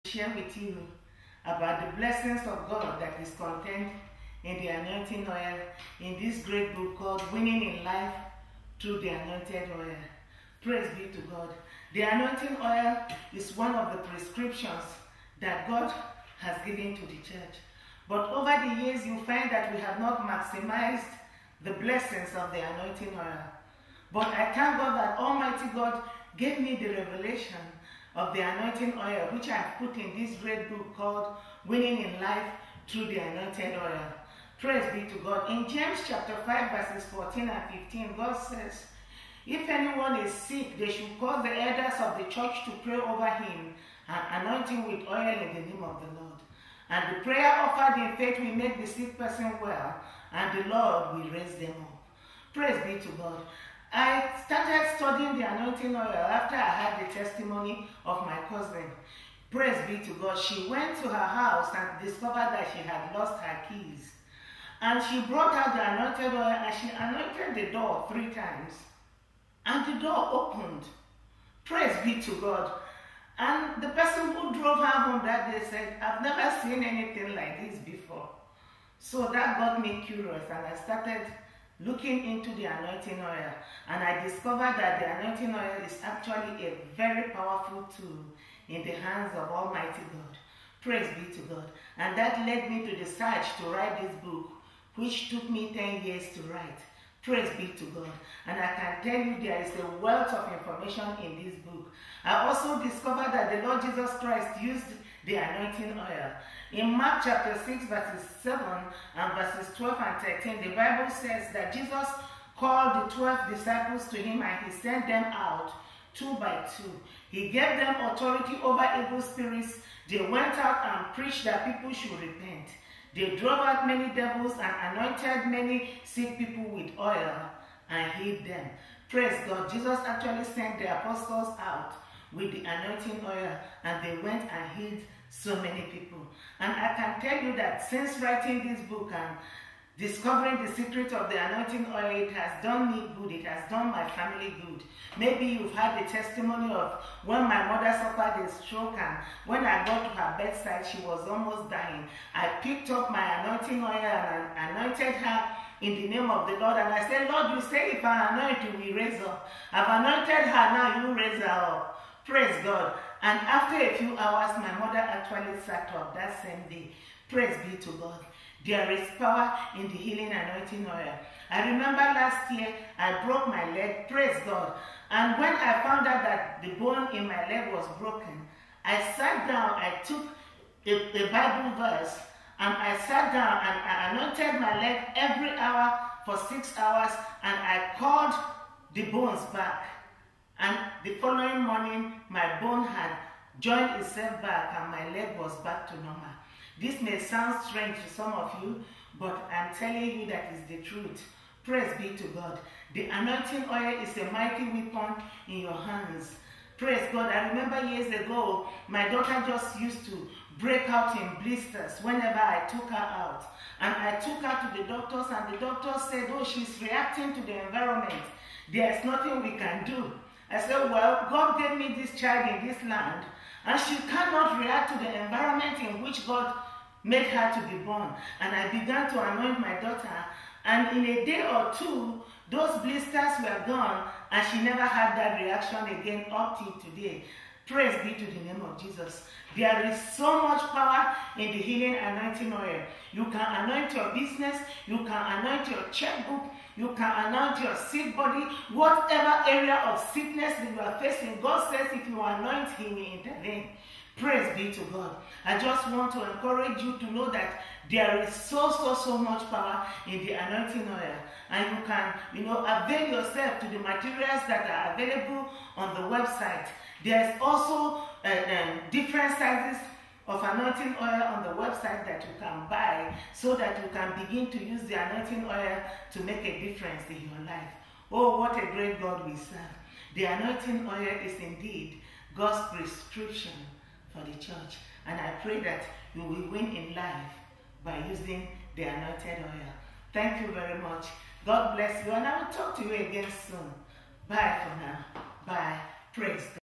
Share with you about the blessings of God that is contained in the anointing oil in this great book called Winning in Life Through the Anointed Oil. Praise be to God. The anointing oil is one of the prescriptions that God has given to the church. But over the years, you find that we have not maximized the blessings of the anointing oil. But I thank God that Almighty God gave me the revelation of the anointing oil, which I have put in this great book called Winning in Life Through the Anointed Oil. Praise be to God. In James chapter 5 verses 14 and 15, God says, if anyone is sick, they should call the elders of the church to pray over him and anoint him with oil in the name of the Lord. And the prayer offered in faith will make the sick person well, and the Lord will raise them up. Praise be to God. I started studying the anointing oil after I had the testimony of my cousin. Praise be to God. She went to her house and discovered that she had lost her keys. And she brought out the anointed oil and she anointed the door 3 times. And the door opened. Praise be to God. And the person who drove her home that day said, I've never seen anything like this before. So that got me curious and I started looking into the anointing oil, and I discovered that the anointing oil is actually a very powerful tool in the hands of Almighty God. Praise be to God. And that led me to the search to write this book, which took me 10 years to write. Praise be to God. And I can tell you there is a wealth of information in this book. I also discovered that the Lord Jesus Christ used the anointing oil. In Mark chapter 6 verses 7 and verses 12 and 13, the Bible says that Jesus called the 12 disciples to him and he sent them out 2 by 2. He gave them authority over evil spirits. They went out and preached that people should repent. They drove out many devils and anointed many sick people with oil and healed them. Praise God. Jesus actually sent the apostles out with the anointing oil and they went and healed so many people. And I can tell you that since writing this book and discovering the secret of the anointing oil, it has done me good. It has done my family good. Maybe you've had the testimony of when my mother suffered a stroke and when I got to her bedside, she was almost dying. I picked up my anointing oil and anointed her in the name of the Lord. And I said, Lord, you say if I anoint you, we raise up. I've anointed her, now you raise her up. Praise God. And after a few hours, my mother actually sat up that same day. Praise be to God. There is power in the healing anointing oil. I remember last year, I broke my leg. Praise God. And when I found out that the bone in my leg was broken, I sat down, I took a Bible verse, and I sat down and I anointed my leg every hour for 6 hours, and I called the bones back. And the following morning, my bone had joined itself back and my leg was back to normal. This may sound strange to some of you, but I'm telling you that is the truth. Praise be to God. The anointing oil is a mighty weapon in your hands. Praise God. I remember years ago, my daughter just used to break out in blisters whenever I took her out. And I took her to the doctors and the doctor said, oh, she's reacting to the environment. There's nothing we can do. I said, well, God gave me this child in this land, and she cannot react to the environment in which God made her to be born. And I began to anoint my daughter, and in a day or 2, those blisters were gone, and she never had that reaction again up till today. Praise be to the name of Jesus. There is so much power in the healing anointing oil. You can anoint your business, you can anoint your checkbook, you can anoint your sick body, whatever area of sickness that you are facing. God says if you anoint, He will intervene. Praise be to God. I just want to encourage you to know that there is so much power in the anointing oil. And you can, avail yourself to the materials that are available on the website. There's also different sizes of anointing oil on the website that you can buy so that you can begin to use the anointing oil to make a difference in your life. Oh, what a great God we serve. The anointing oil is indeed God's prescription for the church. And I pray that you will win in life by using the anointed oil. Thank you very much. God bless you. And I will talk to you again soon. Bye for now. Bye. Praise God.